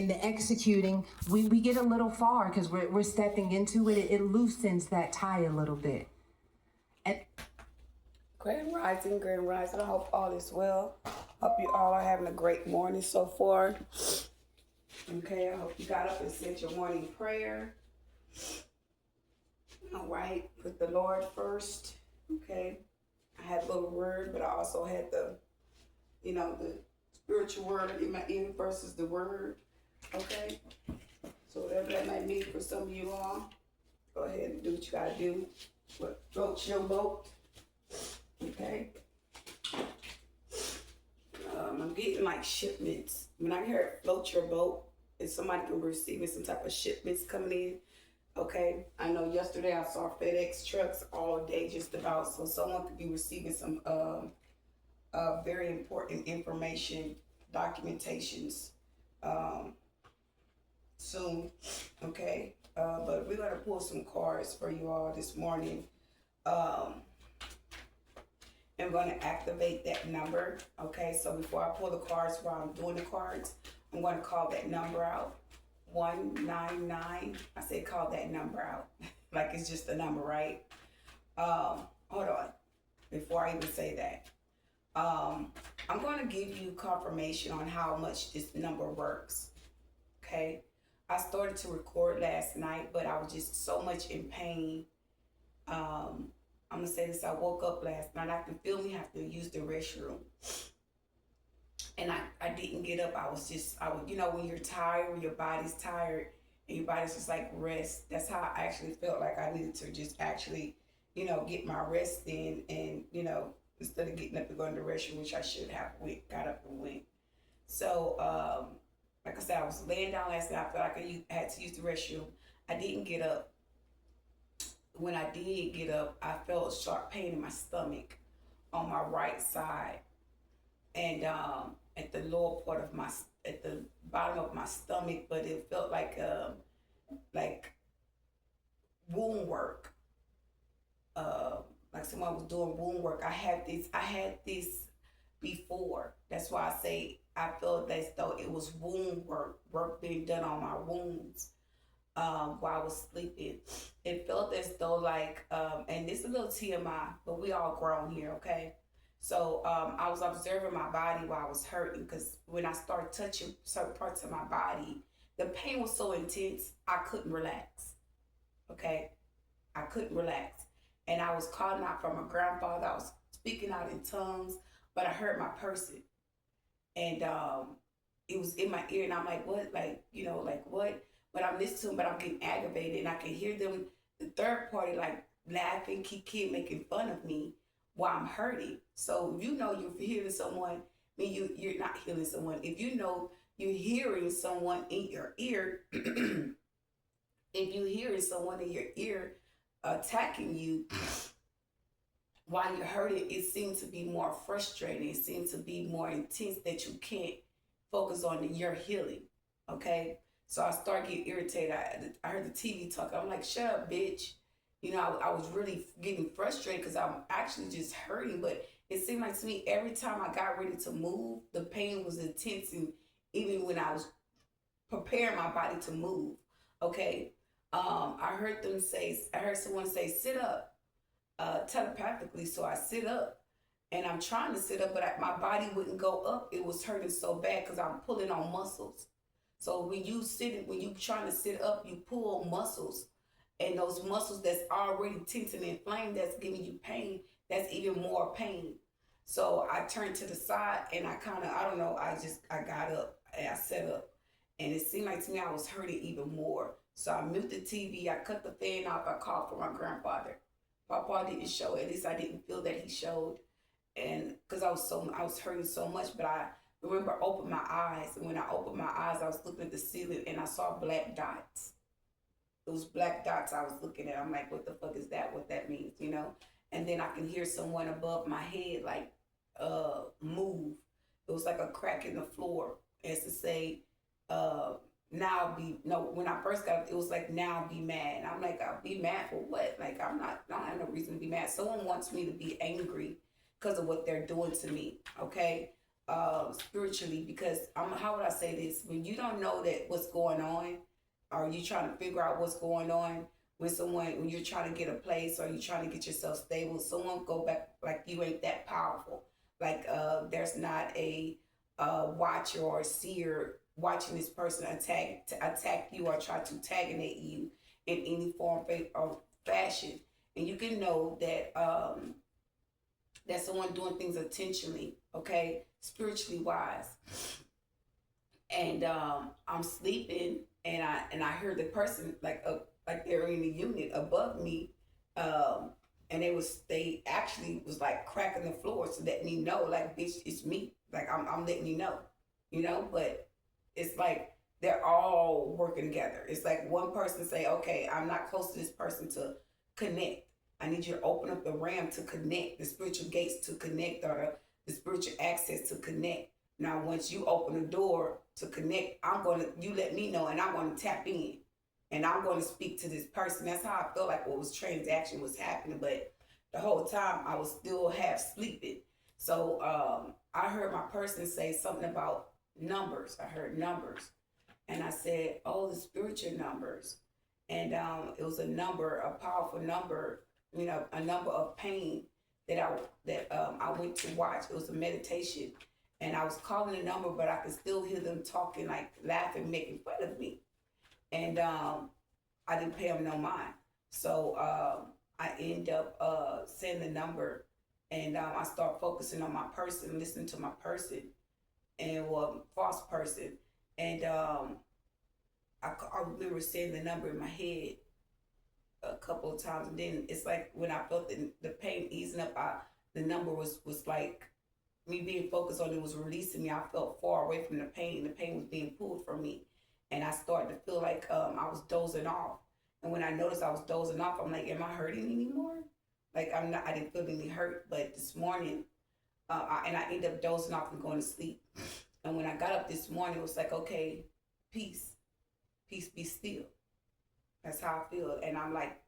the executing, we get a little far because we're stepping into it. It loosens that tie a little bit. And Grand Rising, Grand Rising. I hope all is well. Hope you all are having a great morning so far. Okay, I hope you got up and said your morning prayer. All right, put the Lord first. Okay, I had a little word, but I also had the spiritual word in my ear versus the word. Okay, so whatever that might mean for some of you all, go ahead and do what you gotta do. But float your boat. Okay. I'm getting like shipments. When I hear float your boat, if somebody can receive some type of shipments coming in. Okay. I know yesterday I saw FedEx trucks all day just about, so someone could be receiving some very important information, documentations soon. Okay. But we're gonna pull some cards for you all this morning. I'm going to activate that number. Okay, so before I pull the cards while I'm doing the cards, I'm going to call that number out. 199. I said call that number out. Like it's just a number, right? Hold on. Before I even say that. I'm going to give you confirmation on how much this number works. Okay. I started to record last night, but I was just so much in pain. I'm gonna say this, I woke up last night, I can feel me have to use the restroom. And I didn't get up, I was when you're tired, when your body's tired, and your body's just like rest, that's how I actually felt like I needed to just actually, get my rest in and, instead of getting up and going to the restroom, which I should have got up and went. So, like I said, I was laying down last night, I felt like I had to use the restroom. I didn't get up. When I did get up, I felt a sharp pain in my stomach on my right side, and at the lower part of at the bottom of my stomach. But it felt like wound work, like someone was doing wound work. I had this before. That's why I say I felt as though it was wound work being done on my wounds. While I was sleeping, it felt as though and this is a little TMI, but we all grown here, okay? So I was observing my body while I was hurting, because when I started touching certain parts of my body, the pain was so intense, I couldn't relax, okay? I couldn't relax. And I was calling out for my grandfather, I was speaking out in tongues, but I heard my person. And it was in my ear, and I'm like, what? What? But I'm listening to them, but I'm getting aggravated, and I can hear them, the third party, like laughing, kiki, making fun of me while I'm hurting. So you're hearing someone, you're not hearing someone. If you're hearing someone in your ear, if you're hearing someone in your ear attacking you while you're hurting, it seems to be more frustrating. It seems to be more intense that you can't focus on your healing. Okay. So I started getting irritated. I heard the TV talk. I'm like, shut up, bitch. I was really getting frustrated because I'm actually just hurting. But it seemed like to me, every time I got ready to move, the pain was intense. And even when I was preparing my body to move, okay, I heard someone say, sit up, telepathically. So I sit up. And I'm trying to sit up, but my body wouldn't go up. It was hurting so bad because I'm pulling on muscles. So when you trying to sit up, you pull muscles, and those muscles that's already tense and inflamed, that's giving you pain, that's even more pain. So I turned to the side, and I got up and I sat up, and it seemed like to me I was hurting even more. So I muted the TV, I cut the fan off, I called for my grandfather. Papa didn't show, at least I didn't feel that he showed, and because I was hurting so much, but I remember opened my eyes, and when I opened my eyes, I was looking at the ceiling, and I saw black dots. Those black dots I was looking at, I'm like, what the fuck is that? What that means, And then I can hear someone above my head move. It was like a crack in the floor, as to say, when I first got it was like, now be mad. I'm like, I'll be mad for what? Like, I don't have no reason to be mad. Someone wants me to be angry because of what they're doing to me, okay? spiritually, because how would I say this? When you don't know that what's going on, or you trying to figure out what's going on when you're trying to get a place or you're trying to get yourself stable, someone go back like you ain't that powerful. Like there's not a watcher or a seer watching this person attack you or try to antagonate you in any form or fashion, and you can know that that someone doing things intentionally, okay, spiritually wise. And I'm sleeping, and I heard the person like they're in the unit above me, um, and they actually was like cracking the floor to let me know, like, bitch, it's me, like I'm letting you know, but it's like they're all working together. It's like one person say, okay, I'm not close to this person to connect. I need you to open up the RAM to connect, the spiritual gates to connect, or the spiritual access to connect. Now, once you open the door to connect, you let me know, and I'm going to tap in, and I'm going to speak to this person. That's how I felt like what was transaction was happening, but the whole time I was still half sleeping. So I heard my person say something about numbers. I heard numbers, and I said, "Oh, the spiritual numbers," and it was a powerful number, you know, a number of pain that I went to watch. It was a meditation, and I was calling a number, but I could still hear them talking, like laughing, making fun of me, and I didn't pay them no mind. So I end up saying the number, and I start focusing on my person, listening to my person, and false person, and I remember saying the number in my head a couple of times, and then it's like when I felt the pain easing up, the number was like me being focused on it was releasing me. I felt far away from the pain. The pain was being pulled from me, and I started to feel like I was dozing off. And when I noticed I was dozing off, I'm like, "Am I hurting anymore?" Like I'm not. I didn't feel any hurt. But this morning, I ended up dozing off and going to sleep. And when I got up this morning, it was like, okay, peace, peace, be still. That's how I feel. And I'm like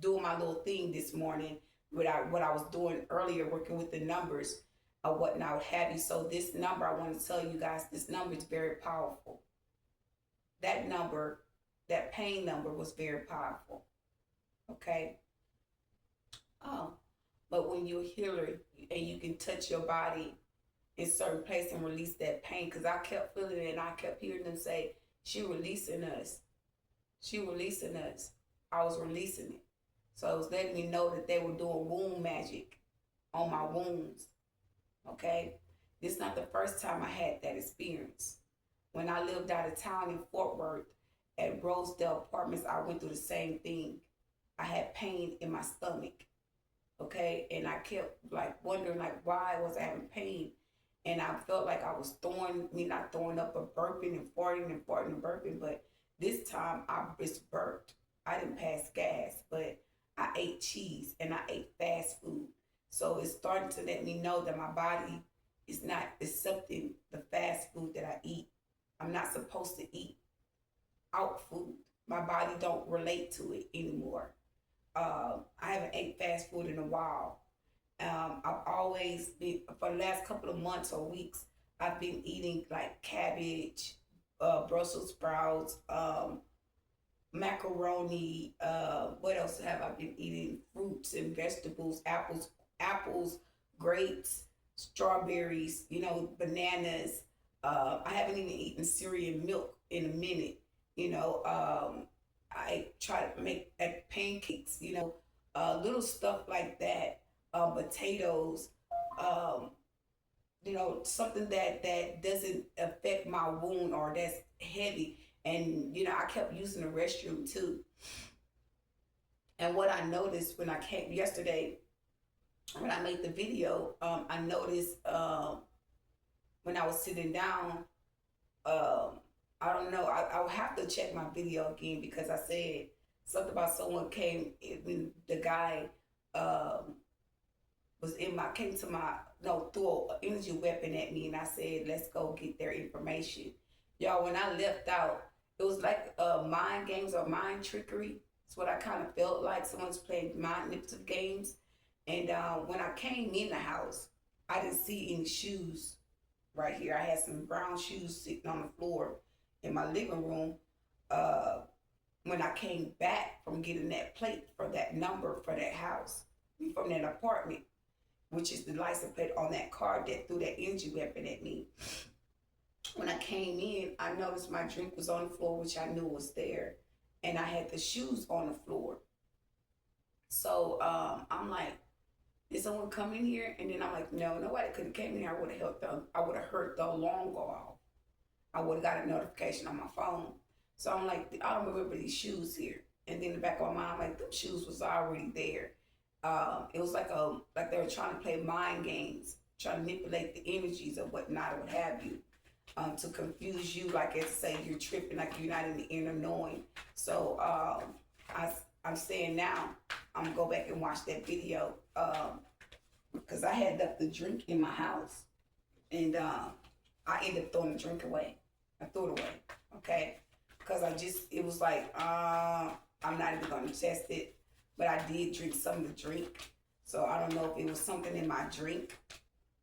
doing my little thing this morning. What I was doing earlier, working with the numbers or whatnot, what have you. So this number, I want to tell you guys, this number is very powerful. That number, that pain number was very powerful. Okay. Um, but when you're a healer and you can touch your body in certain place and release that pain, because I kept feeling it and I kept hearing them say, she releasing us. She releasing us. I was releasing it. So it was letting me know that they were doing wound magic on my wounds. Okay? This is not the first time I had that experience. When I lived out of town in Fort Worth at Rosedale Apartments, I went through the same thing. I had pain in my stomach. Okay? And I kept like wondering like why was I having pain? And I felt like I was not throwing up, but burping and farting and farting and burping. But this time I just burped. I didn't pass gas, but I ate cheese and I ate fast food. So it's starting to let me know that my body is not accepting the fast food that I eat. I'm not supposed to eat out food. My body don't relate to it anymore. I haven't ate fast food in a while. I've always been, for the last couple of months or weeks, I've been eating like cabbage, Brussels sprouts, macaroni. What else have I been eating? Fruits and vegetables, apples, grapes, strawberries. You know, bananas. I haven't even eaten cereal and milk in a minute. You know, I try to make pancakes. You know, little stuff like that. Potatoes. Um, you know, something that doesn't affect my wound or that's heavy. And you know, I kept using the restroom too. And what I noticed when I came yesterday, when I made the video, I noticed when I was sitting down, um, I don't know, I'll have to check my video again because I said something about someone came when the guy um, came to my, no, threw an energy weapon at me, and I said, let's go get their information. Y'all, when I left out, it was like mind games or mind trickery. It's what I kind of felt like. Someone's playing manipulative games. And when I came in the house, I didn't see any shoes right here. I had some brown shoes sitting on the floor in my living room. Uh, when I came back from getting that plate for that number for that house, from that apartment, which is the license plate on that car that threw that energy weapon at me. When I came in, I noticed my drink was on the floor, which I knew was there, and I had the shoes on the floor. So I'm like, did someone come in here? And then I'm like, no, nobody could have came in here. I would have helped them. I would have heard the alarm go off. I would have got a notification on my phone. So I'm like, I don't remember these shoes here. And then in the back of my mind, I'm like, them shoes was already there. It was like they were trying to play mind games, trying to manipulate the energies of whatnot or what have you, to confuse you, like as say you're tripping, like you're not in the inner knowing. So I'm saying now, I'm gonna go back and watch that video, because I had left the drink in my house, and I ended up throwing the drink away. I threw it away, okay, because it was like, I'm not even gonna test it, but I did drink some of the drink, so I don't know if it was something in my drink,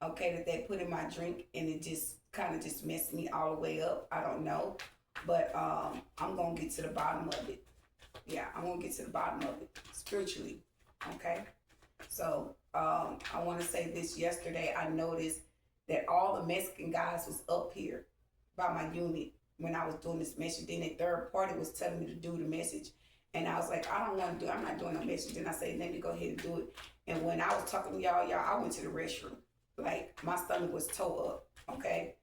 okay, that they put in my drink, and it just kind of just messed me all the way up. I don't know, but I'm gonna get to the bottom of it. Yeah, I'm gonna get to the bottom of it spiritually, okay? So I want to say this. Yesterday, I noticed that all the Mexican guys was up here by my unit when I was doing this message. Then the third party was telling me to do the message, and I was like, I don't want to do. I'm not doing no message. Then I said, let me go ahead and do it. And when I was talking to y'all, I went to the restroom. Like my stomach was toe up. Okay.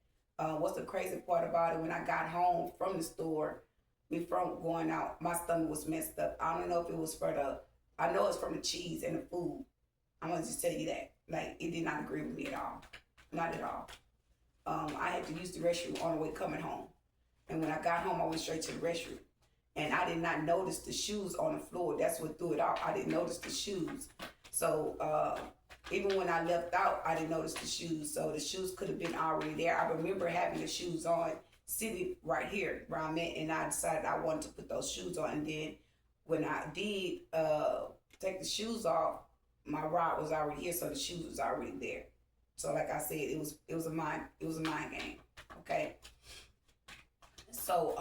What's the crazy part about it? When I got home from the store, from going out, my stomach was messed up. I don't know if it was I know it's from the cheese and the food. I'm gonna just tell you that. Like, it did not agree with me at all. Not at all. I had to use the restroom on the way coming home. And when I got home, I went straight to the restroom. And I did not notice the shoes on the floor. That's what threw it off. I didn't notice the shoes. So even when I left out, I didn't notice the shoes. So the shoes could have been already there. I remember having the shoes on, sitting right here where I'm at, and I decided I wanted to put those shoes on. And then when I did take the shoes off, my rod was already here, so the shoes was already there. So like I said, it was a mind game. Okay. So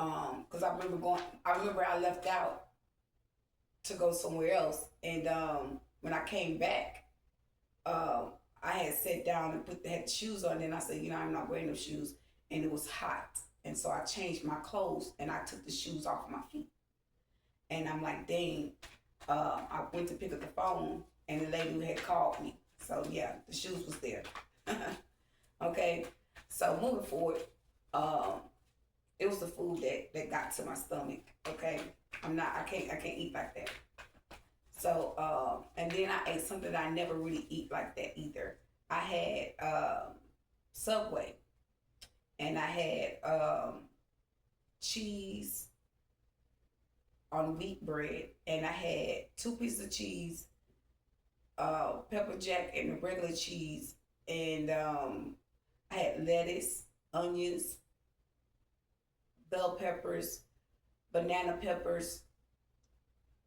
because I remember I left out to go somewhere else, and when I came back, I had sat down and had shoes on, and I said, I'm not wearing no shoes, and it was hot, and so I changed my clothes and I took the shoes off my feet, and I'm like, dang, I went to pick up the phone, and the lady who had called me, so yeah, the shoes was there. Okay, so moving forward, it was the food that got to my stomach. Okay, I can't eat like that. So, and then I ate something that I never really eat like that either. I had Subway, and I had cheese on wheat bread, and I had 2 pieces of cheese, pepper jack and the regular cheese, and I had lettuce, onions, bell peppers, banana peppers,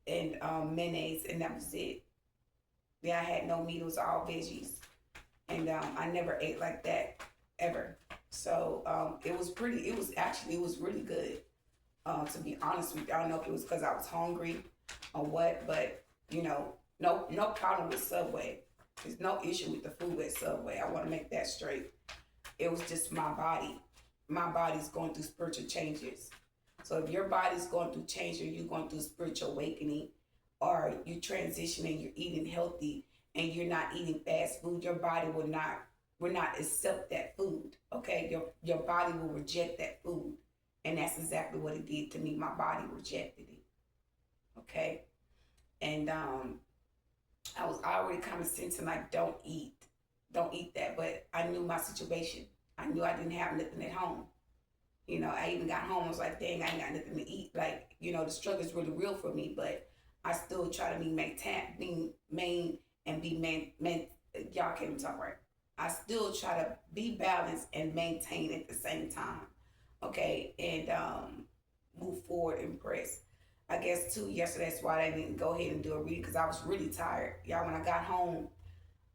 and mayonnaise, and that was it. Yeah, I had no meat. It was all veggies, and I never ate like that ever. So it was really good. To be honest with you, I don't know if it was because I was hungry or what, but no problem with Subway. There's no issue with the food at Subway. I want to make that straight. It was just my body. My body's going through spiritual changes. So if your body's going through change, or you're going through spiritual awakening, or you're transitioning, you're eating healthy, and you're not eating fast food, your body will not accept that food. Okay, your body will reject that food, and that's exactly what it did to me. My body rejected it. Okay, and I was already kind of sensing like, don't eat that. But I knew my situation. I knew I didn't have nothing at home. I even got home, I was like, dang, I ain't got nothing to eat. Like, the struggle is really real for me, but I still try to y'all can't even talk right. I still try to be balanced and maintain at the same time. Okay, and move forward and press. I guess too, yesterday, that's why I didn't go ahead and do a reading, because I was really tired. Y'all, when I got home,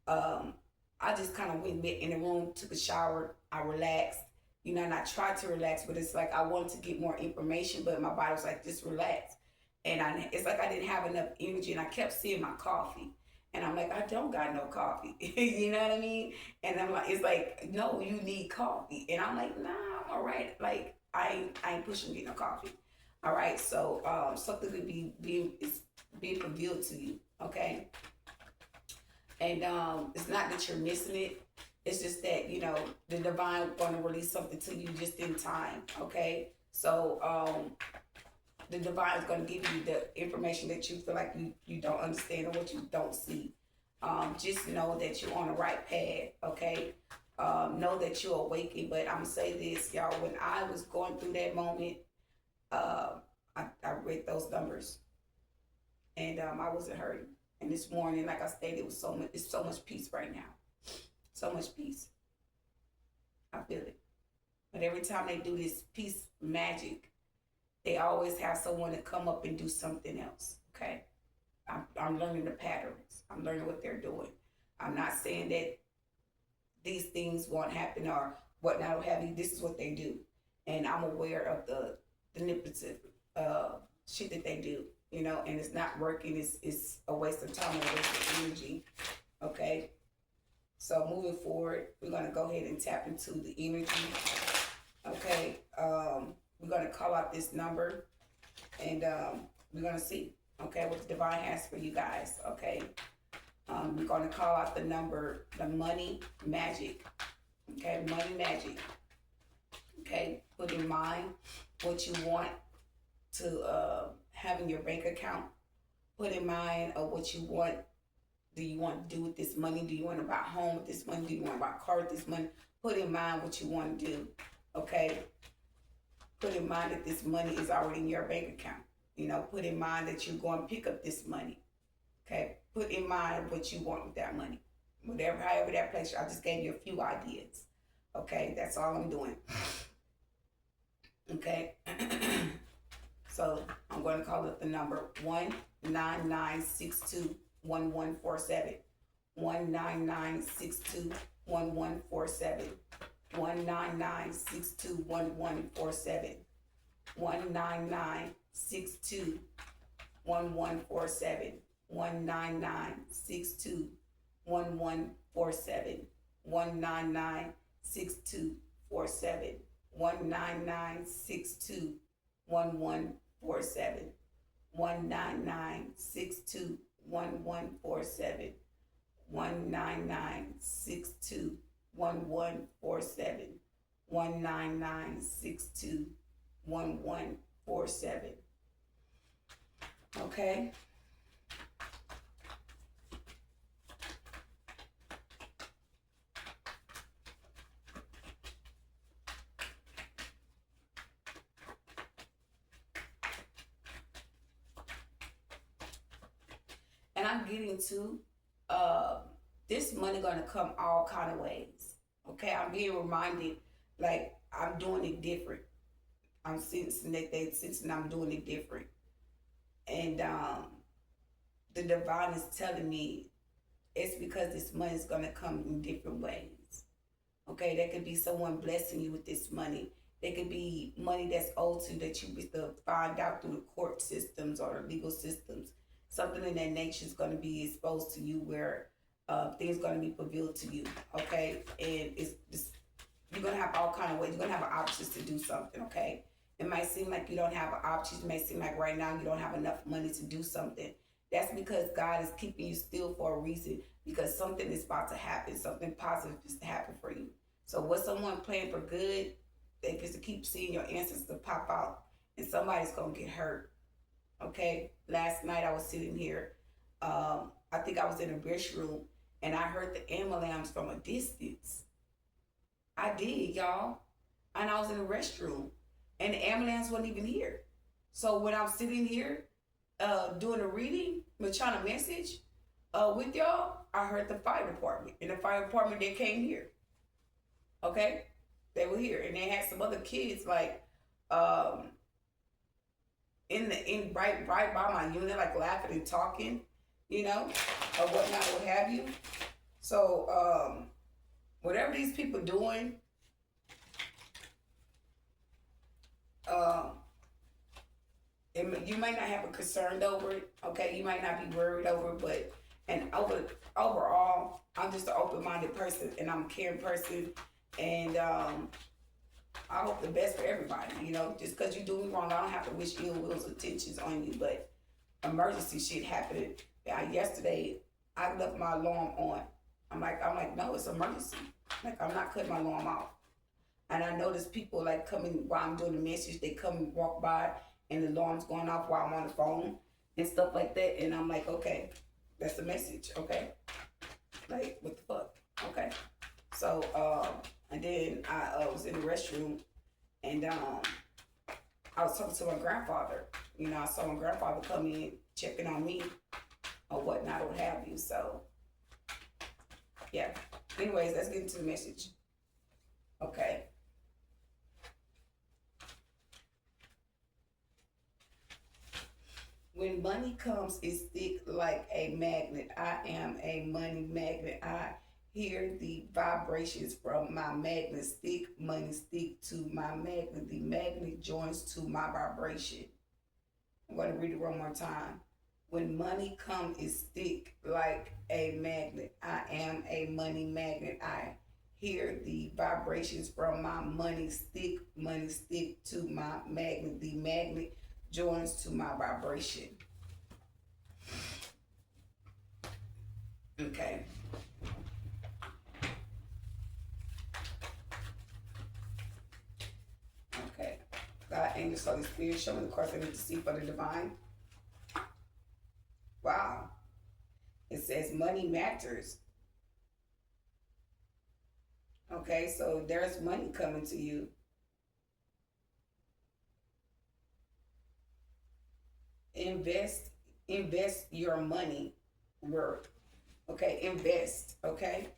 I just kind of went in the room, took a shower, I relaxed, you know, and I tried to relax, but it's like I wanted to get more information, but my body was like, just relax. And it's like I didn't have enough energy, and I kept seeing my coffee. And I'm like, I don't got no coffee. You know what I mean? And I'm like, it's like, no, you need coffee. And I'm like, nah, I'm all right. Like, I ain't pushing to get no coffee. All right. So something could be being revealed to you. Okay. And it's not that you're missing it. It's just that, you know, the divine going to release something to you just in time. Okay. So the divine is going to give you the information that you feel like you don't understand or what you don't see. Just know that you're on the right path. Okay. Know that you're awakened. But I'm going to say this, y'all. When I was going through that moment, I read those numbers, and I wasn't hurting. And this morning, like I stated, it's so much peace right now. So much peace. I feel it. But every time they do this peace magic, they always have someone to come up and do something else. Okay? I'm learning the patterns. I'm learning what they're doing. I'm not saying that these things won't happen or whatnot or have you. This is what they do. And I'm aware of the manipulative shit that they do. You know, and it's not working. It's a waste of time and a waste of energy. Okay? So moving forward, we're going to go ahead and tap into the energy. Okay? We're going to call out this number, and we're going to see, okay, what the divine has for you guys. Okay? We're going to call out the number, the money magic. Okay? Money magic. Okay? Put in mind what you want to have in your bank account. Put in mind of what you want. Do you want to do with this money? Do you want to buy a home with this money? Do you want to buy a car with this money? Put in mind what you want to do. Okay? Put in mind that this money is already in your bank account. You know, put in mind that you're going to pick up this money. Okay? Put in mind what you want with that money. Whatever, however that place. I just gave you a few ideas. Okay? That's all I'm doing. Okay? So I'm going to call it the number 199621147. 199621147. 199621147. 199621147. 199621147. 1996247. 199621147. 199621147. 199621147. 199621147. Okay? And I'm getting to this money gonna come all kind of ways. Okay, I'm being reminded, like, I'm doing it different. I'm sensing that I'm doing it different. And the divine is telling me it's because this money is gonna come in different ways. Okay, there could be someone blessing you with this money. There could be money that's owed to you that you to find out through the court systems or the legal systems. Something in that nature is going to be exposed to you where things are going to be revealed to you, okay? And you're going to have all kind of ways. You're going to have options to do something, okay? It might seem like you don't have options. It may seem like right now you don't have enough money to do something. That's because God is keeping you still for a reason, because something is about to happen. Something positive is to happen for you. So what someone playing for good, they just keep seeing your ancestors pop out, and somebody's going to get hurt. Okay, last night I was sitting here. I think I was in a restroom, and I heard the ambulance from a distance. I did, y'all. And I was in a restroom, and the ambulance wasn't even here. So when I'm sitting here doing a reading, trying to message with y'all, I heard the fire department. And the fire department, they came here. Okay? They were here. And they had some other kids, like, right by my unit, like laughing and talking, you know, or whatnot, what have you. So whatever these people doing, Um, you might not have a concern over it, okay? You might not be worried over it, but overall, I'm just an open-minded person and I'm a caring person, and I hope the best for everybody. You know, just because you do me wrong, I don't have to wish ill wills or tensions on you. But emergency shit happened. Yesterday, I left my alarm on. I'm like, no, it's emergency. Like, I'm not cutting my alarm off. And I notice people like coming while I'm doing the message. They come and walk by, and the alarm's going off while I'm on the phone and stuff like that. And I'm like, okay, that's the message. Okay, like what the fuck? Okay. So and then I was in the restroom, and I was talking to my grandfather. You know, I saw my grandfather come in checking on me or whatnot or what have you. So yeah. Anyways, let's get into the message. Okay. When money comes, it stick like a magnet. I am a money magnet. I hear the vibrations from my magnet stick. Money stick to my magnet. The magnet joins to my vibration. I'm going to read it one more time. When money comes, it stick like a magnet. I am a money magnet. I hear the vibrations from my money stick to my magnet. The magnet joins to my vibration. Okay. Okay. God, angels, Holy Spirit, show me the course I need to see for the divine. Wow. It says money matters. Okay, so there's money coming to you. Invest your money work. Okay, invest. Okay.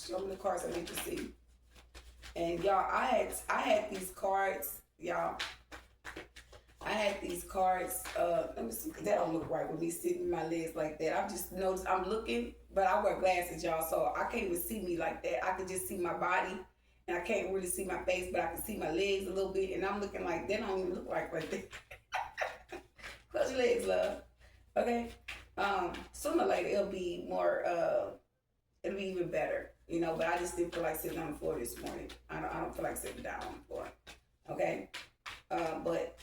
Show me the cards I need to see. And y'all, I had these cards, y'all. I had these cards. Let me see, 'cause that don't look right with me sitting in my legs like that. I've just noticed I'm looking, but I wear glasses, y'all, so I can't even see me like that. I can just see my body, and I can't really see my face, but I can see my legs a little bit, and I'm looking like they don't even look like that. Close your legs, love. Okay. Sooner or later it'll be more. It'll be even better, you know. But I just didn't feel like sitting on the floor this morning. I don't feel like sitting down on the floor. Okay. But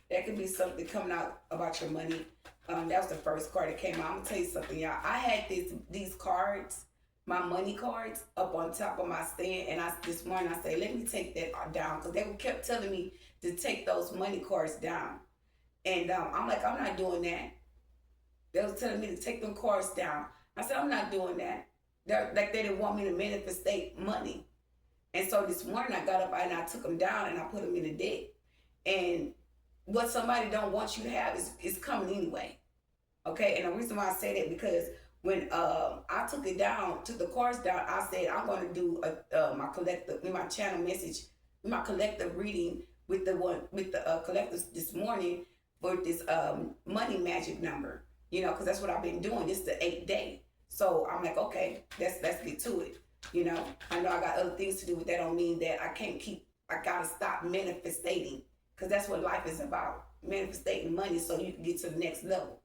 that could be something coming out about your money. That was the first card that came out. I'm gonna tell you something, y'all. I had these cards, my money cards, up on top of my stand, and this morning I said, let me take that down, because they kept telling me to take those money cards down, and I'm like, I'm not doing that. They was telling me to take them cards down. I said, I'm not doing that. They didn't want me to manifest money, and so this morning I got up and I took them down and I put them in the deck, and what somebody don't want you to have is coming anyway. Okay, and the reason why I say that, because when I took it down, took the cards down, I said I'm going to do my channel message, my collective reading with the collectors this morning for this money magic number. You know, because that's what I've been doing. This is the 8th day, so I'm like, okay, let's get to it. You know I got other things to do, but that don't mean that I gotta stop manifesting. Because that's what life is about. Manifesting money so you can get to the next level.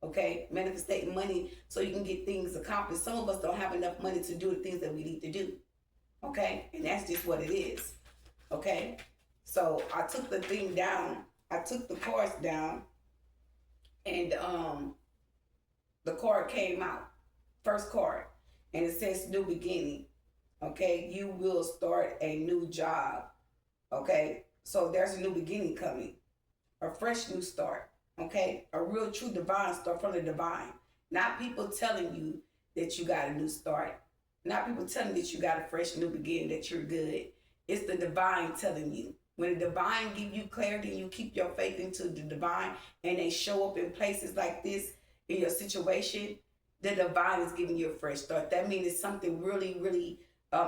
Okay? Manifesting money so you can get things accomplished. Some of us don't have enough money to do the things that we need to do. Okay? And that's just what it is. Okay? So I took the thing down. I took the cards down. And the card came out. First card. And it says new beginning. Okay? You will start a new job. Okay? So there's a new beginning coming, a fresh new start, okay? A real true divine start from the divine. Not people telling you that you got a new start. Not people telling you that you got a fresh new beginning, that you're good. It's the divine telling you. When the divine give you clarity and you keep your faith into the divine, and they show up in places like this in your situation, the divine is giving you a fresh start. That means it's something really, really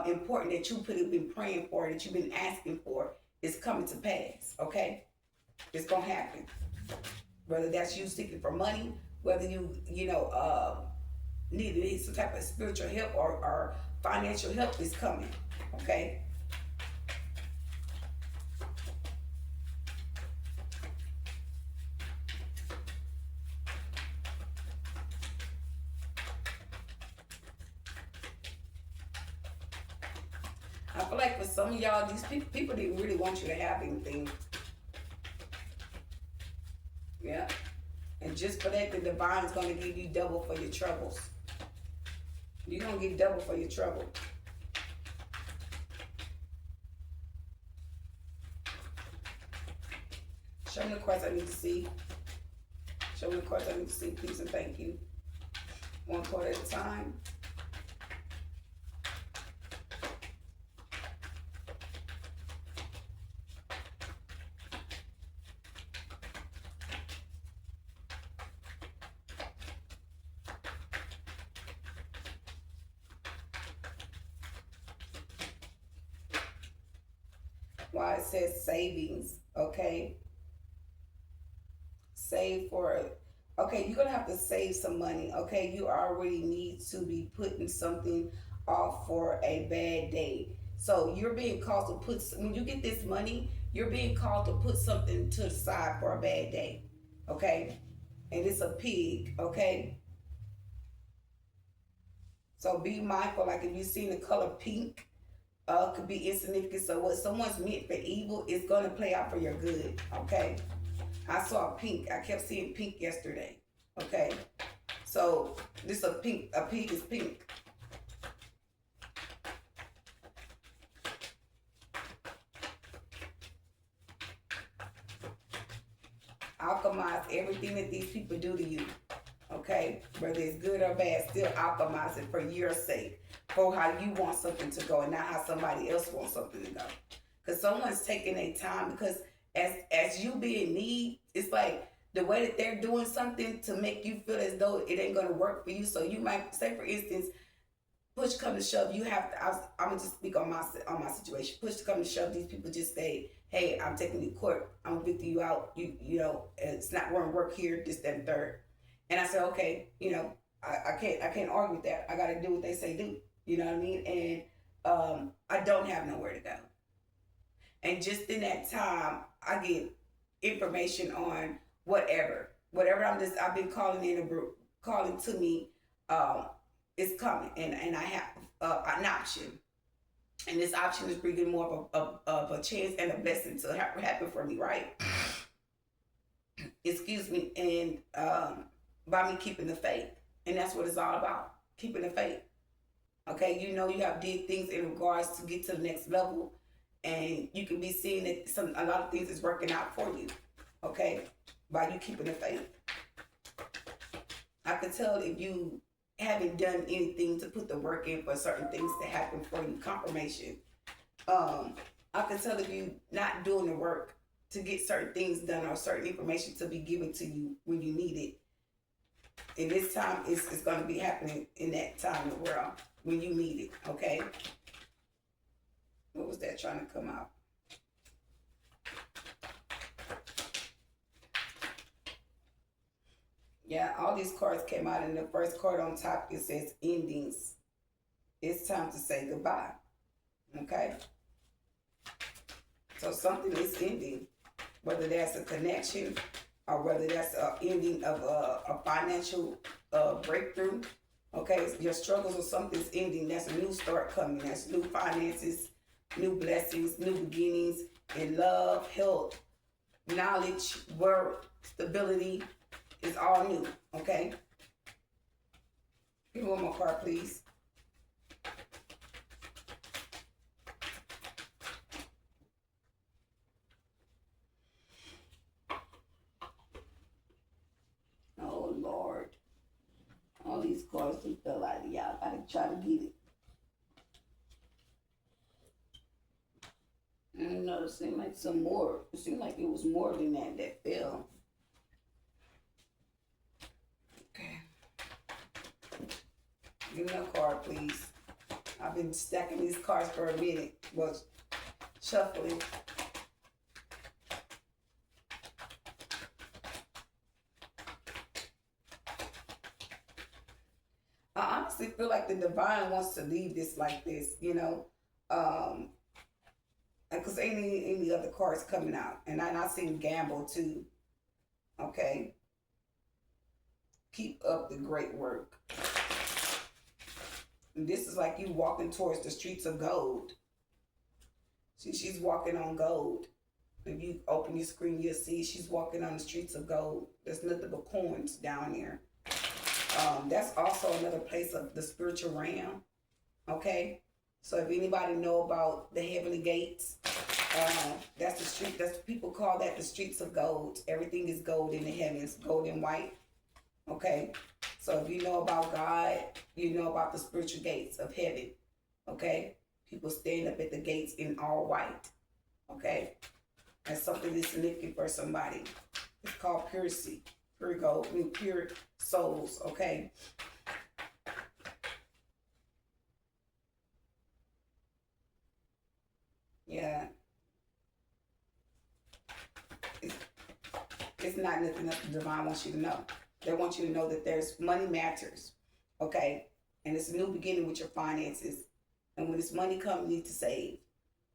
important that you have been praying for, that you've been asking for. It's coming to pass, okay? It's gonna happen. Whether that's you seeking for money, whether you need some type of spiritual help or financial help is coming. Okay. I feel like for some of y'all, these people didn't really want you to have anything. Yeah. And just for that, the divine is going to give you double for your troubles. You're going to get double for your trouble. Show me the cards I need to see. Show me the cards I need to see, please and thank you. One card at a time. Why it says savings, okay? Save for, okay, you're gonna have to save some money, okay? You already need to be putting something off for a bad day. So you're being called to put, when you get this money, you're being called to put something to the side for a bad day, okay? And it's a pig, okay? So be mindful, like if you've seen the color pink, could be insignificant. So what someone's meant for evil is gonna play out for your good, okay? I saw pink. I kept seeing pink yesterday, okay? So this a pig is pink. Alchemize everything that these people do to you, okay? Whether it's good or bad, still alchemize it for your sake, for how you want something to go and not how somebody else wants something to go. Because someone's taking their time, because as you be in need, it's like the way that they're doing something to make you feel as though it ain't going to work for you. So you might say, for instance, push come to shove, you have to, I'm going to just speak on my situation. Push come to shove, these people just say, hey, I'm taking you to court. I'm going to get you out. You know, it's not going to work here, this, that, and third. And I said, okay, you know, I can't argue with that. I got to do what they say do. You know what I mean? And I don't have nowhere to go. And just in that time, I get information on whatever I've been calling calling to me, it's coming, and I have an option, and this option is bringing more of a chance and a blessing to happen for me, right? Excuse me, and by me keeping the faith, and that's what it's all about, keeping the faith. Okay, you know you have did things in regards to get to the next level. And you can be seeing that a lot of things is working out for you, okay, by you keeping the faith. I can tell if you haven't done anything to put the work in for certain things to happen for you, confirmation. I can tell if you not doing the work to get certain things done or certain information to be given to you when you need it. And this time, it's going to be happening in that time in the world when you need it, okay? What was that trying to come out? Yeah, all these cards came out, and the first card on top, it says endings. It's time to say goodbye. Okay? So something is ending, whether that's a connection or whether that's an ending of a financial breakthrough. Okay? Your struggles or something's ending. That's a new start coming. That's new finances, new blessings, new beginnings in love, health, knowledge, work, stability. It's all new, okay? Give me one more card, please. Oh, Lord. All these cards just fell out of y'all. I gotta try to get it. No, it seemed like some more. It seemed like it was more than that fell. Okay. Give me a card, please. I've been stacking these cards for a minute. Well, shuffling. I'm honestly feel like the divine wants to leave this like this, you know. Because ain't any other cards coming out. And I seen gamble too. Okay. Keep up the great work. And this is like you walking towards the streets of gold. See, she's walking on gold. If you open your screen, you'll see she's walking on the streets of gold. There's nothing but coins down there. That's also another place of the spiritual realm. Okay? So if anybody know about the heavenly gates, that's the street. That's people call that the streets of gold. Everything is gold in the heavens, gold and white. Okay, so if you know about God, you know about the spiritual gates of heaven. Okay, people stand up at the gates in all white. Okay, that's something that's significant for somebody. It's called purity, pure gold, I mean pure souls. Okay. Yeah. It's not nothing that the divine wants you to know. They want you to know that there's money matters, okay? And it's a new beginning with your finances. And when this money comes, you need to save,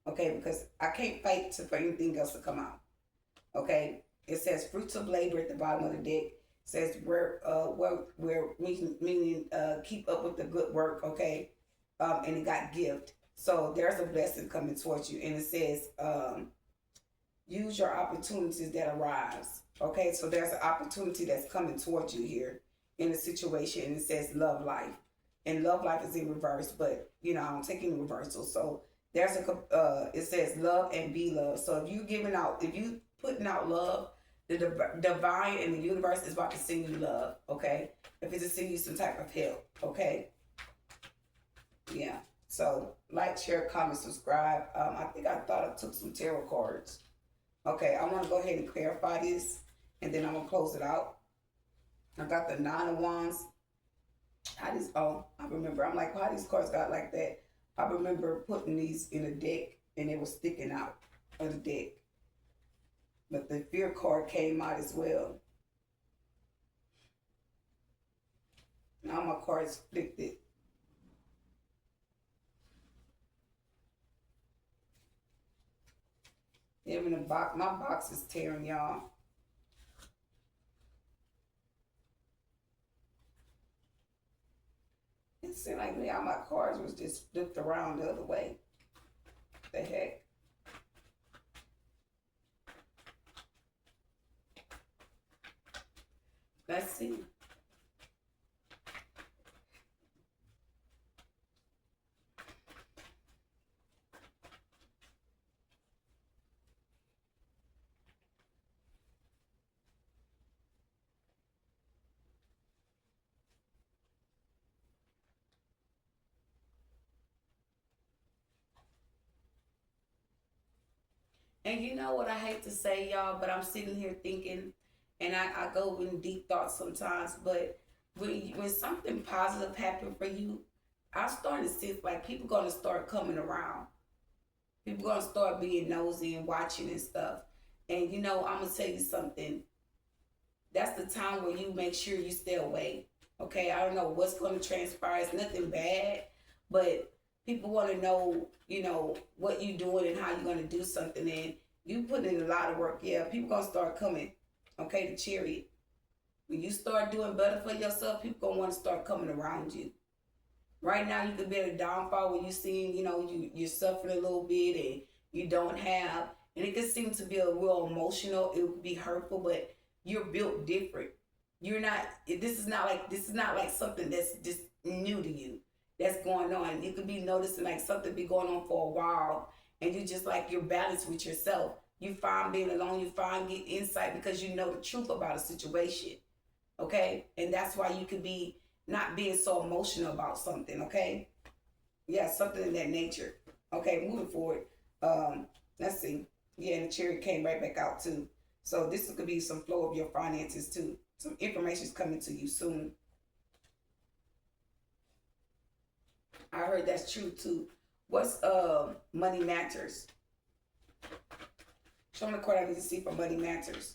okay? Because I can't fight for anything else to come out, okay? It says fruits of labor at the bottom of the deck. It says meaning keep up with the good work, okay? And it got gift. So there's a blessing coming towards you. And it says use your opportunities that arise. Okay, so there's an opportunity that's coming towards you here in a situation, and it says love life. And love life is in reverse, but you know, I don't take any reversal. So there's it says love and be loved. So if you putting out love, the divine and the universe is about to send you love, okay? If it's to send you some type of help, okay? Yeah. So like, share, comment, subscribe. I think I thought I took some tarot cards. Okay, I want to go ahead and clarify this, and then I'm going to close it out. I got the 9 of Wands. I remember. I'm like, why these cards got like that? I remember putting these in a deck, and they were sticking out of the deck. But the fear card came out as well. Now my cards flipped it. Even the box, my box is tearing, y'all. It seemed like me, all my cards was just flipped around the other way. The heck? Let's see. And you know what I hate to say, y'all, but I'm sitting here thinking, and I go in deep thoughts sometimes, but when something positive happened for you, I'm starting to see like people gonna start coming around. People gonna start being nosy and watching and stuff. And you know, I'm gonna tell you something. That's the time where you make sure you stay away. Okay, I don't know what's gonna transpire. It's nothing bad, but people want to know, you know, what you doing and how you're going to do something. And you put in a lot of work. Yeah, people going to start coming. Okay, the Chariot. When you start doing better for yourself, people going to want to start coming around you. Right now, you could be at a downfall when you're seeing, you know, you're suffering a little bit and you don't have. And it could seem to be a real emotional. It would be hurtful, but you're built different. You're not, this is not like something that's just new to you. That's going on. You could be noticing like something be going on for a while, and you just like you're balanced with yourself. You find being alone, you find get insight because you know the truth about a situation. Okay? And that's why you could be not being so emotional about something, okay? Yeah, something in that nature. Okay, moving forward. Let's see. Yeah, and the Chariot came right back out too. So this could be some flow of your finances too. Some information is coming to you soon. I heard that's true too. What's money matters? Show me the card I need to see for money matters.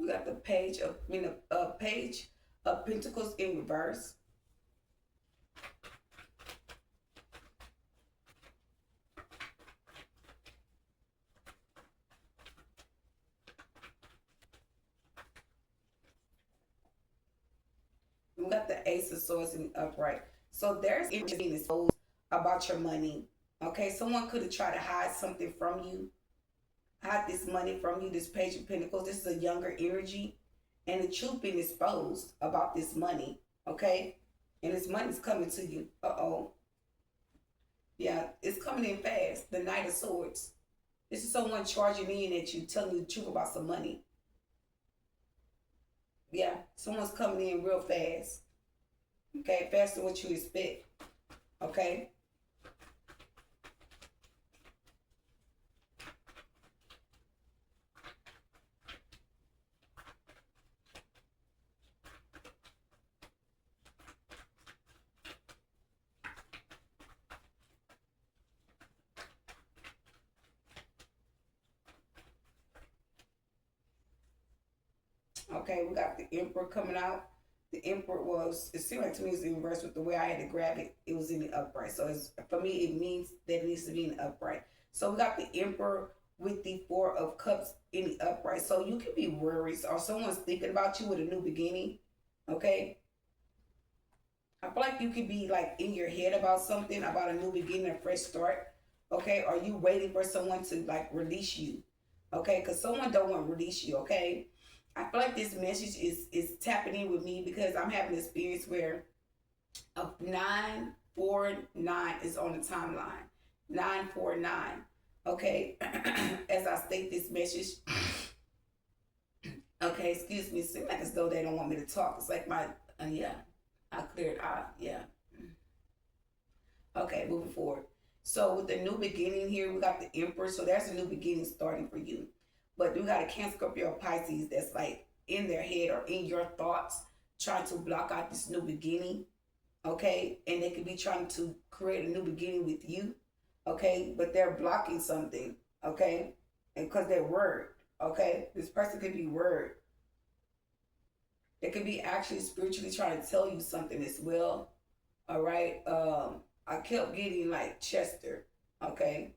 We got the page of Pentacles in reverse. We got the Ace of Swords in upright. So there's interesting exposed about your money. Okay, someone could have tried to hide something from you, hide this money from you. This Page of Pentacles. This is a younger energy, and the truth being exposed about this money. Okay, and this money's coming to you. Yeah, it's coming in fast. The Knight of Swords. This is someone charging in at you, telling you the truth about some money. Yeah, someone's coming in real fast. Okay, faster than what you expect. Okay. Okay, we got the Emperor coming out. The Emperor it seemed like to me it was in reverse with the way I had to grab it. It was in the upright. So for me, it means that it needs to be in the upright. So we got the Emperor with the Four of Cups in the upright. So you can be worried or someone's thinking about you with a new beginning. Okay. I feel like you could be like in your head about something, about a new beginning, a fresh start. Okay. Are you waiting for someone to like release you? Okay. Because someone don't want to release you. Okay. I feel like this message is tapping in with me because I'm having an experience where a 949 is on the timeline. 949. Okay. As I state this message. Okay, excuse me. It seems like as though they don't want me to talk. It's like my, yeah. I cleared out. Yeah. Okay, moving forward. So with the new beginning here, we got the Emperor. So there's a new beginning starting for you. But you got a Cancer, Scorpio, Pisces that's like in their head or in your thoughts trying to block out this new beginning. Okay. And they could be trying to create a new beginning with you. Okay. But they're blocking something. Okay. And because they're worried. Okay. This person could be worried. They could be actually spiritually trying to tell you something as well. All right. I kept getting like Chester. Okay.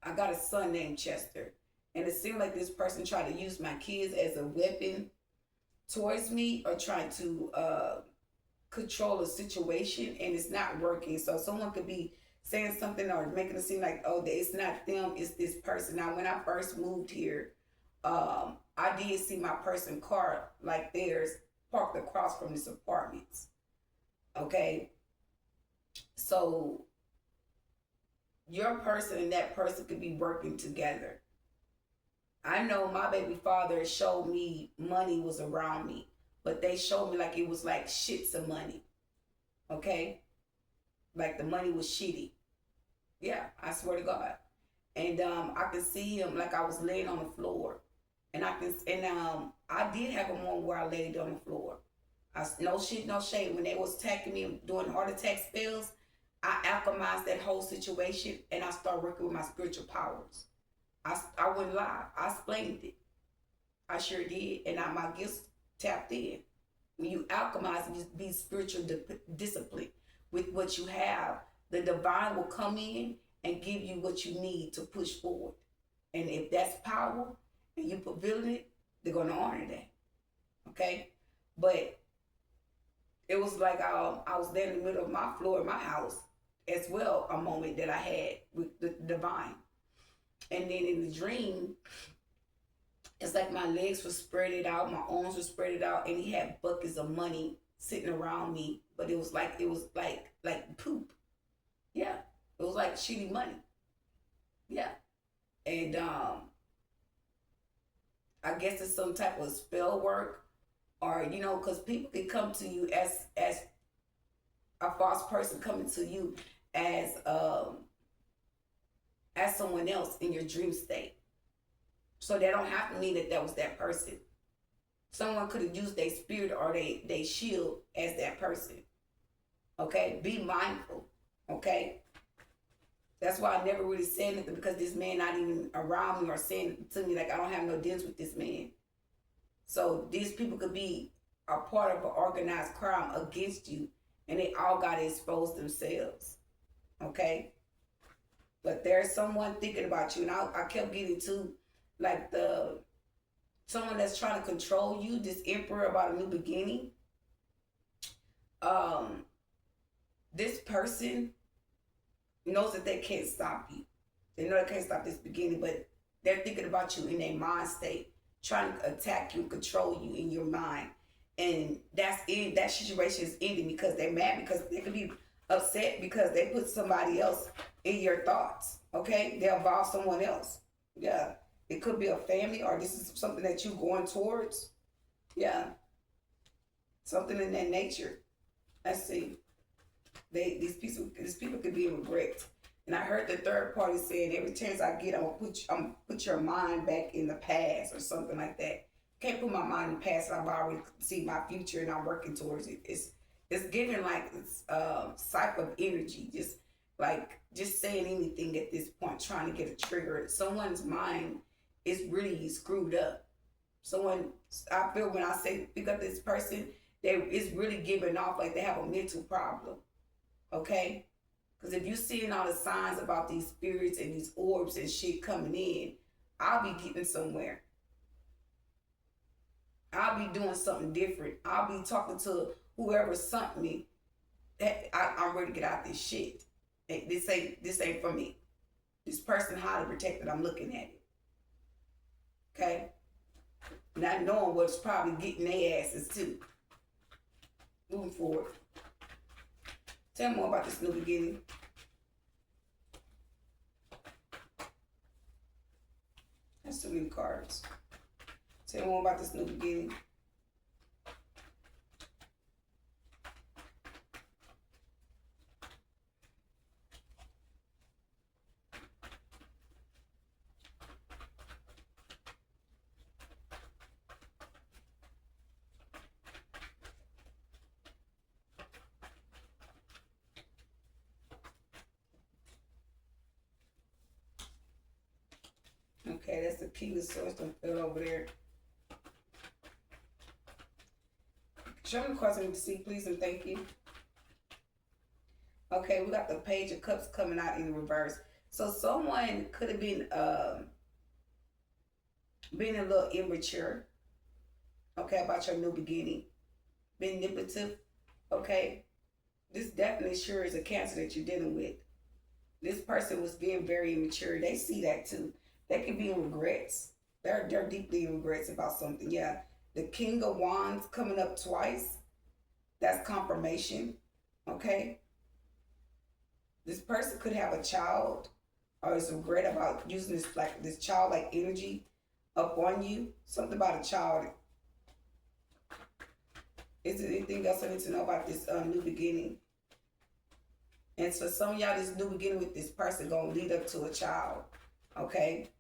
I got a son named Chester. And it seemed like this person tried to use my kids as a weapon towards me or trying to control a situation, and it's not working. So someone could be saying something or making it seem like, oh, it's not them, it's this person. Now, when I first moved here, I did see my person car like theirs parked across from this apartments. Okay. So your person and that person could be working together. I know my baby father showed me money was around me, but they showed me like it was like shits of money. Okay? Like the money was shitty. Yeah, I swear to God. And I could see him like I was laying on the floor. And I did have a moment where I laid on the floor. No shit, no shade. When they was attacking me doing heart attack spells, I alchemized that whole situation and I started working with my spiritual powers. I wouldn't lie. I explained it. I sure did. And my gifts tapped in. When you alchemize and just be spiritual discipline with what you have, the divine will come in and give you what you need to push forward. And if that's power and you fulfilling it, they're going to honor that. Okay? But it was like I was there in the middle of my floor in my house as well, a moment that I had with the divine. And then in the dream, it's like my legs were spreaded out, my arms were spreaded out, and he had buckets of money sitting around me. But it was like poop. Yeah. It was like shitty money. Yeah. And I guess it's some type of spell work, or because people can come to you as a false person coming to you as someone else in your dream state. So they don't have to mean that was that person. Someone could have used their spirit or they shield as that person. Okay? Be mindful. Okay? That's why I never really said anything, because this man not even around me or saying to me, like, I don't have no deals with this man. So these people could be a part of an organized crime against you, and they all got to expose themselves. Okay? But there's someone thinking about you, and I kept getting to, like, someone that's trying to control you, this emperor about a new beginning. This person knows that they can't stop you. They know they can't stop this beginning, but they're thinking about you in their mind state, trying to attack you, control you in your mind. And that's it. That situation is ending because they're mad, because they could be upset because they put somebody else in your thoughts. Okay? They involve someone else. Yeah. It could be a family, or this is something that you're going towards. Yeah. Something in that nature. Let's see. These people could be in regret. And I heard the third party saying, every chance I get, I'm gonna put your mind back in the past, or something like that. Can't put my mind in the past. I've already seen my future and I'm working towards it. It's giving like this cycle of energy, just saying anything at this point, trying to get a trigger. Someone's mind is really screwed up. I feel when I say pick up this person, it's really giving off like they have a mental problem. Okay? Because if you're seeing all the signs about these spirits and these orbs and shit coming in, I'll be getting somewhere. I'll be doing something different. I'll be talking to whoever sent me. I'm ready to get out this shit. This ain't for me. This person highly protected. I'm looking at it. Okay? Not knowing what's probably getting their asses too. Moving forward. Tell me more about this new beginning. That's too many cards. Tell me more about this new beginning. Okay, that's the King of Swords. Don't fell over there. Show me the cards I need to see, please, and thank you. Okay, we got the Page of Cups coming out in reverse. So someone could have been being a little immature. Okay, about your new beginning. Been manipulative. Okay. This definitely sure is a Cancer that you're dealing with. This person was being very immature. They see that too. They can be in regrets. They're deeply in regrets about something. Yeah. The King of Wands coming up twice. That's confirmation. Okay. This person could have a child, or is regret about using this childlike energy up on you. Something about a child. Is there anything else I need to know about this new beginning? And so some of y'all, this new beginning with this person gonna lead up to a child. Okay.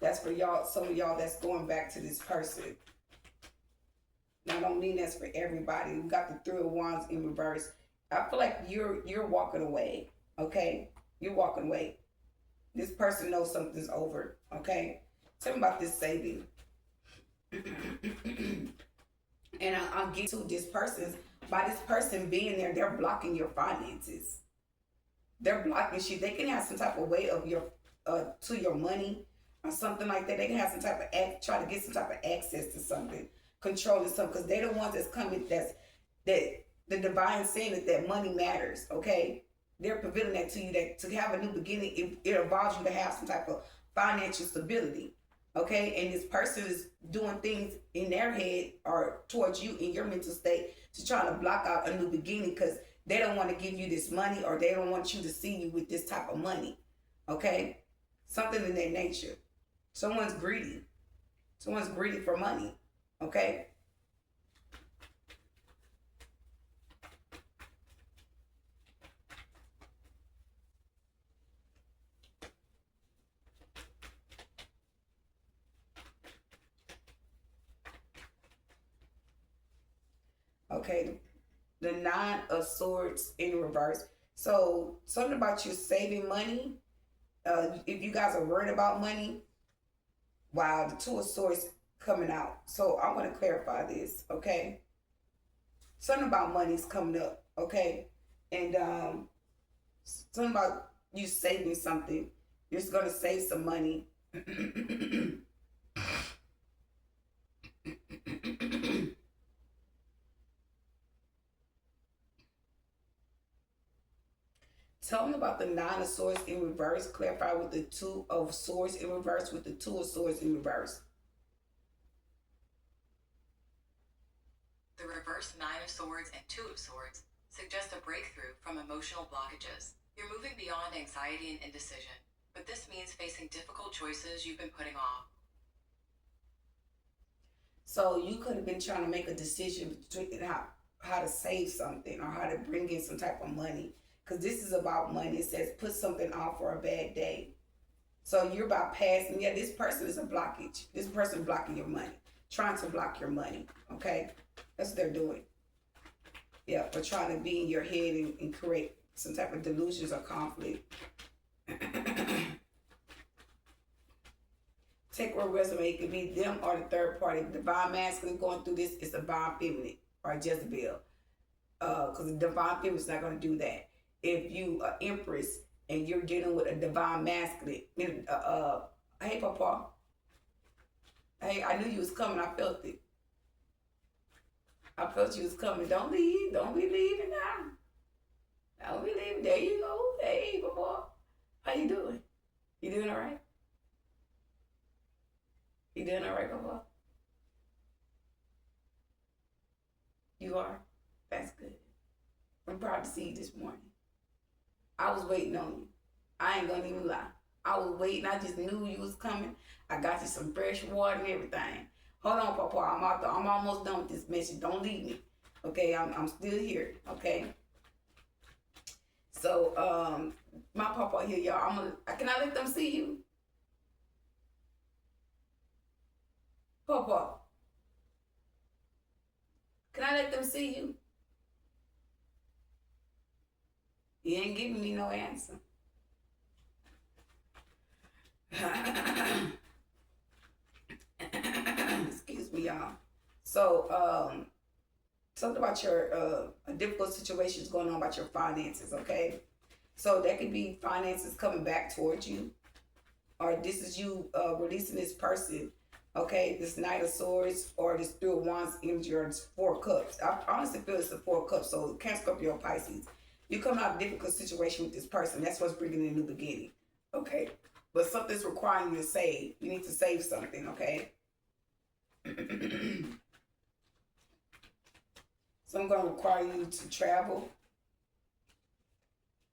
That's for y'all, some of y'all that's going back to this person. Now, I don't mean that's for everybody. We got the Three of Wands in reverse. I feel like you're walking away. Okay? You're walking away. This person knows something's over. Okay? Tell me about this saving. And I'll get to this person. By this person being there, they're blocking your finances. They're blocking shit. They can have some type of way of your to your money or something like that. They can have some type of try to get some type of access to something, controlling something, because they're the ones that's coming. That the divine saying that money matters. Okay, they're preventing that to you. That to have a new beginning, it involves you to have some type of financial stability. Okay, and this person is doing things in their head or towards you in your mental state to try to block out a new beginning, because they don't want to give you this money, or they don't want you to see you with this type of money. Okay, something in that nature. Someone's greedy. Someone's greedy for money. Okay. Okay, the Nine of Swords in reverse. So something about you saving money. If you guys are worried about money, wow, the Two of Swords coming out. So I want to clarify this, okay? Something about money's coming up, okay? And something about you saving something. You're just gonna save some money. Tell me about the Nine of Swords in reverse. Clarify with the Two of Swords in reverse with the Two of Swords in reverse. The reverse Nine of Swords and Two of Swords suggest a breakthrough from emotional blockages. You're moving beyond anxiety and indecision, but this means facing difficult choices you've been putting off. So you could have been trying to make a decision between how to save something or how to bring in some type of money. Because this is about money. It says put something off for a bad day. So you're bypassing. Yeah, this person is a blockage. This person blocking your money. Trying to block your money. Okay? That's what they're doing. Yeah, for trying to be in your head and create some type of delusions or conflict. Take a resume. It could be them or the third party. Divine masculine going through this is divine feminine or Jezebel. Because the divine feminine is not going to do that. If you are empress and you're dealing with a divine masculine, hey Papa, hey, I knew you was coming. I felt it. I felt you was coming. Don't leave. Don't be leaving now. Don't be leaving. There you go. Hey Papa, how you doing? You doing all right? You doing all right, Papa? You are? That's good. I'm proud to see you this morning. I was waiting on you. I ain't gonna even lie. I was waiting. I just knew you was coming. I got you some fresh water and everything. Hold on, Papa. I'm almost done with this message. Don't leave me. Okay, I'm still here. Okay. So my Papa here, y'all. Can I let them see you? Papa. Can I let them see you? He ain't giving me no answer. Excuse me, y'all. So, something about your difficult situations going on about your finances, okay? So that could be finances coming back towards you, or this is you releasing this person, okay? This Knight of Swords, or this Three of Wands energy, or this Four of Cups. I honestly feel it's the Four of Cups, so Cancer, Scorpio, Pisces. You come out of a difficult situation with this person. That's what's bringing in a new beginning, okay? But something's requiring you to save. You need to save something, okay? So I'm going to require you to travel.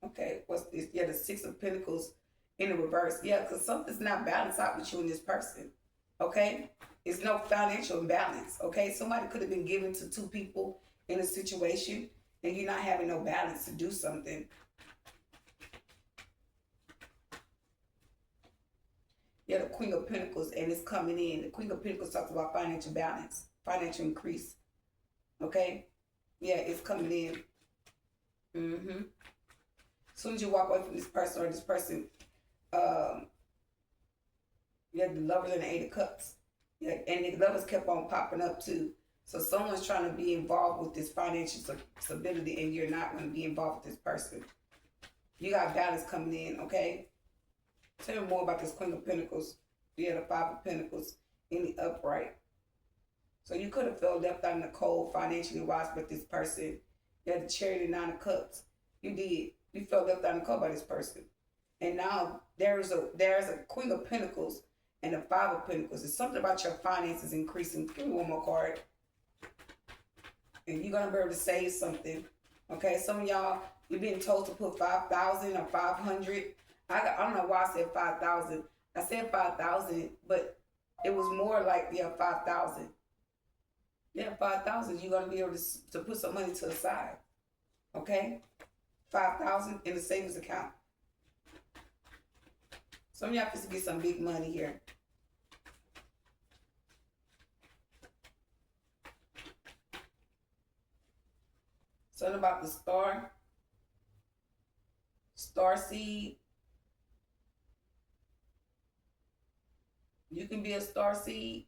Okay, what's this? Yeah, the Six of Pentacles in the reverse. Yeah, because something's not balanced out with you and this person, okay? It's no financial imbalance, okay? Somebody could have been given to two people in a situation, and you're not having no balance to do something. Yeah, the Queen of Pentacles, and it's coming in. The Queen of Pentacles talks about financial balance, financial increase. Okay? Yeah, it's coming in. As soon as you walk away from this person or this person, yeah, the Lovers and the Eight of Cups. Yeah, and the Lovers kept on popping up too. So someone's trying to be involved with this financial stability, and you're not going to be involved with this person. You got balance coming in, okay? Tell me more about this Queen of Pentacles. Yeah, the Five of Pentacles in the upright. So you could have felt left out in the cold financially wise with this person. You had the Chariot, Nine of Cups. You did. You felt left out in the cold by this person. And now there's a Queen of Pentacles and a Five of Pentacles. It's something about your finances increasing. Give me one more card. And you're going to be able to save something. Okay, some of y'all, you're being told to put 5,000 or 500. I don't know why I said 5,000. I said 5,000, but it was more like, yeah, 5,000. Yeah, 5,000. You're going to be able to put some money to the side. Okay? 5,000 in the savings account. Some of y'all supposed to get some big money here. Something about the star seed. You can be a star seed.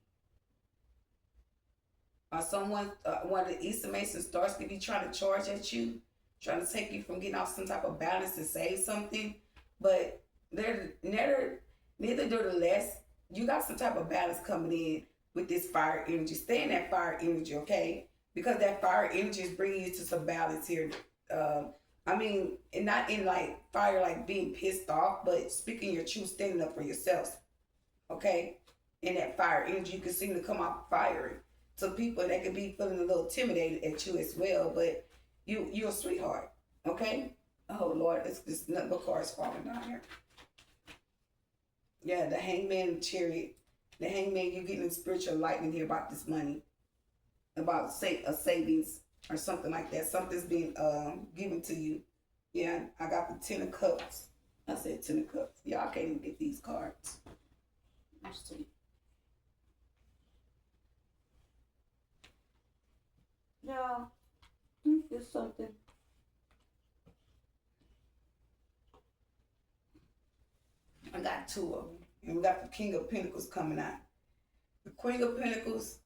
Or someone, one of the Easter Mason stars could be trying to charge at you, trying to take you from getting off some type of balance to save something. But they're neither do the less. You got some type of balance coming in with this fire energy. Stay in that fire energy, okay? Because that fire energy is bringing you to some balance here. I mean, and not in like fire, like being pissed off, but speaking your truth, standing up for yourself, okay? In that fire energy, you can seem to come off fiery to people that could be feeling a little intimidated at you as well. But you're a sweetheart, okay? Oh Lord, it's just nothing but cars falling down here. Yeah, the hangman chariot. The hangman, you're getting spiritual enlightenment here about this money. About a savings or something like that. Something's being given to you. Yeah, I got the 10 of cups. I said 10 of cups. Y'all can't even get these cards. Let's see. Yeah, it's something. I got 2 of them. And we got the King of Pentacles coming out. The Queen of Pentacles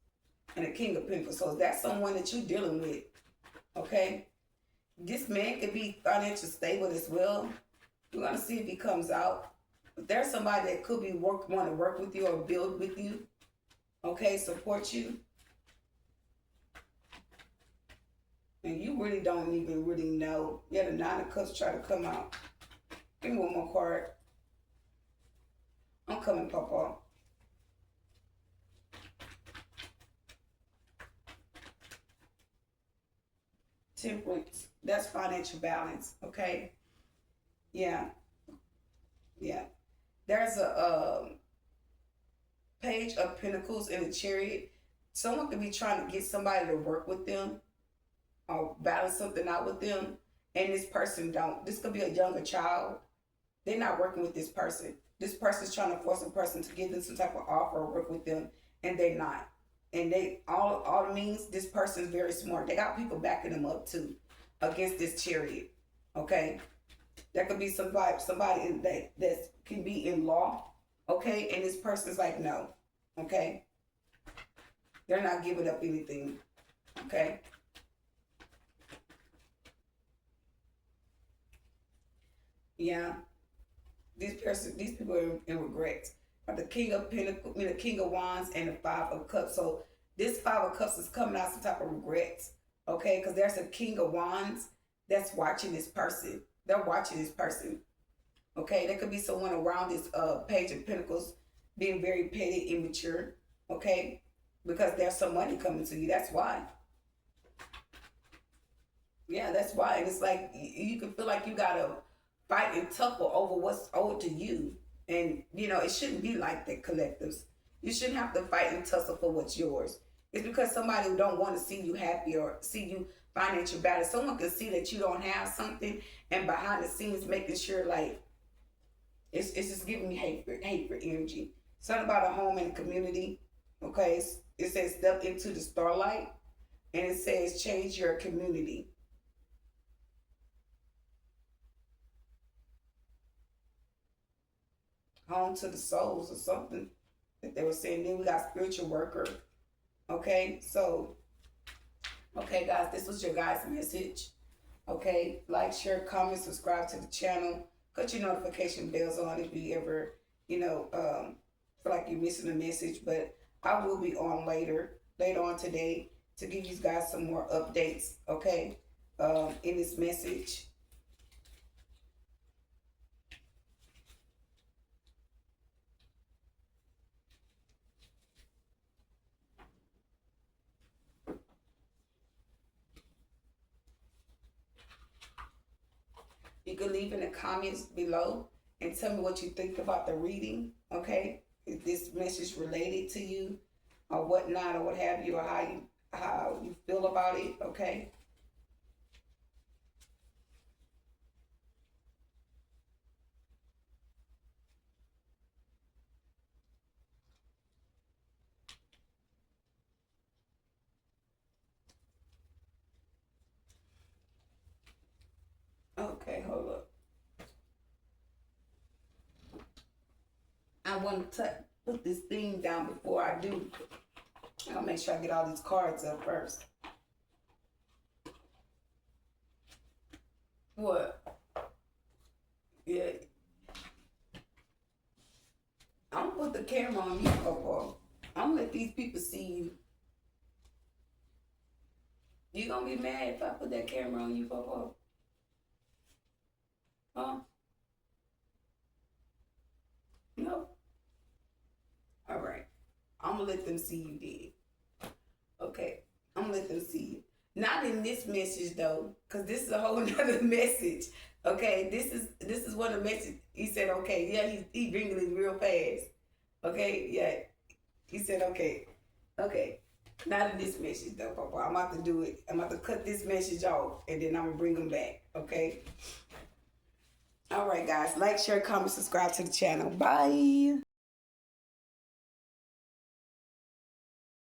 and the King of Pentacles. So that's someone that you're dealing with. Okay? This man could be financially stable as well. We're going to see if he comes out. But there's somebody that could be want to work with you or build with you. Okay? Support you. And you really don't even really know. Yeah, the 9 of Cups try to come out. Give me one more card. I'm coming, Papa. Temperance. That's financial balance, okay? Yeah. Yeah. There's a Page of Pentacles in a Chariot. Someone could be trying to get somebody to work with them or balance something out with them, and this person don't. This could be a younger child. They're not working with this person. This person's trying to force a person to give them some type of offer or work with them, and they're not. And they all it means this person's very smart. They got people backing them up too against this chariot. Okay, that could be somebody that can be in law. Okay, and this person's like no. Okay, they're not giving up anything. Okay. Yeah. These people are in regret. But the King of Pentacles, the King of Wands, and the 5 of Cups. So this 5 of Cups is coming out some type of regrets, okay? Because there's a King of Wands that's watching this person. They're watching this person, okay? There could be someone around this Page of Pentacles being very petty, immature, okay? Because there's some money coming to you. That's why. Yeah, that's why. And it's like you can feel like you gotta fight and tuckle over what's owed to you. And, it shouldn't be like that, collectives. You shouldn't have to fight and tussle for what's yours. It's because somebody who don't want to see you happy or see you financial battle. Someone can see that you don't have something and behind the scenes making sure, like, it's just giving me hatred energy. Something about a home and a community, okay? It says step into the starlight, and it says change your community. Home to the souls or something that they were saying. Then we got spiritual worker. Okay, so, okay, guys, this was your guys' message. Okay, like, share, comment, subscribe to the channel. Put your notification bells on if you ever, feel like you're missing a message. But I will be on later on today to give you guys some more updates, okay, in this message. You can leave in the comments below and tell me what you think about the reading, okay? Is this message related to you or whatnot or what have you, or how you feel about it, okay? want to put this thing down before I do. I'll make sure I get all these cards up first. What? Yeah. I'm gonna put the camera on you, Popo. I'm gonna let these people see you. You gonna be mad if I put that camera on you, Popo? Huh? No? Alright. I'm gonna let them see you then. Okay. I'm gonna let them see you. Not in this message though, because this is a whole nother message. Okay, this is one of the messages. He said, okay, yeah, he ringing real fast. Okay, yeah. He said, okay. Okay. Not in this message though, Papa. I'm about to do it. I'm about to cut this message off and then I'm gonna bring them back. Okay? Alright guys, like, share, comment, subscribe to the channel. Bye.